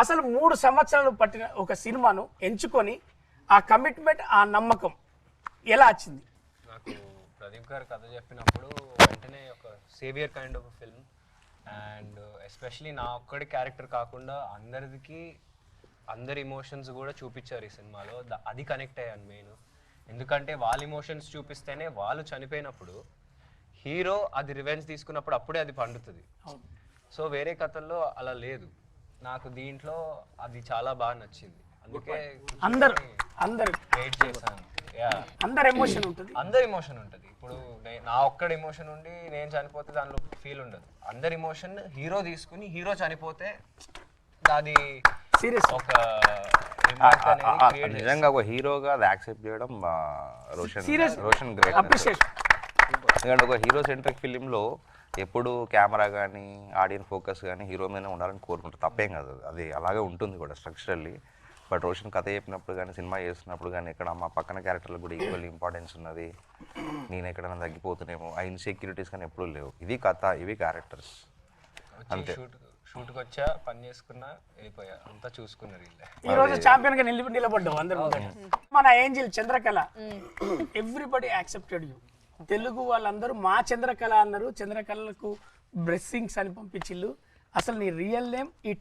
అసలు 3 సంవత్సరాలు పట్టిన ఒక సినిమాను ఎంచుకొని ఆ కమిట్మెంట్, ఆ నమ్మకం ఎలా వచ్చింది? నాకు ప్రదీప్ గారు కథ చెప్పినప్పుడు వెంటనే ఒక saviour kind of film, and especially నా ఒక్కడి క్యారెక్టర్ కాకుండా అందరి ఇమోషన్స్ కూడా చూపించారు ఈ సినిమాలో. అది కనెక్ట్ అయ్యాను మెయిన్. ఎందుకంటే వాళ్ళ ఇమోషన్స్ చూపిస్తేనే వాళ్ళు చనిపోయినప్పుడు హీరో అది రివెంజ్ తీసుకున్నప్పుడు అప్పుడే అది పండుతుంది. సో వేరే కథల్లో అలా లేదు. నాకు దీంట్లో అది చాలా బాగా నచ్చింది. అందుకే అందరు వెయిట్ చేశాను. అందరి ఎమోషన్ ఉంటుంది. ఇప్పుడు నా ఒక్కడి ఎమోషన్ ఉండి నేను చనిపోతే దానిలో ఫీల్ ఉండదు. అందరి ఎమోషన్ హీరో తీసుకుని హీరో చనిపోతే అది సీరియస్ ఒక నిజంగా ఒక హీరోగా అది యాక్సెప్ట్ చేయడం రోషన్ గ్రేట్. ఎందుకంటే ఒక హీరో సెంట్రిక్ ఫిలింలో ఎప్పుడు కెమెరా కానీ ఆడియన్స్ ఫోకస్ కానీ హీరో మీదనే ఉండాలని కోరుకుంటారు. తప్పేం కాదు, అది అలాగే ఉంటుంది కూడా స్ట్రక్చరల్లీ. బట్ రోషన్ కథ చెప్పినప్పుడు కానీ సినిమా చేస్తున్నప్పుడు కానీ ఇక్కడ మా పక్కన క్యారెక్టర్లకు కూడా ఈక్వల్ ఇంపార్టెన్స్ ఉన్నది. నేను ఎక్కడైనా తగ్గిపోతున్నామో ఆ ఇన్సెక్యూరిటీస్ కానీ ఎప్పుడూ లేవు. ఇది కథ, ఇవి క్యారెక్టర్స్ అంతే. షూట్కి వచ్చా, పని చేసుకున్నా, వెళ్ళిపోయా, అంతా చూసుకున్నారు. ఈ రోజు ఛాంపియన్ గా నిలబడ్డావు అందరూ. మన angel Chandrakala everybody accepted you. Telugu వాళ్ళందరూ మా చంద్రకళ అన్నారు. చంద్రకళకు బ్లెస్సింగ్స్ అని పంపించిల్లు. అసలు నీ రియల్ నేమ్, ఈ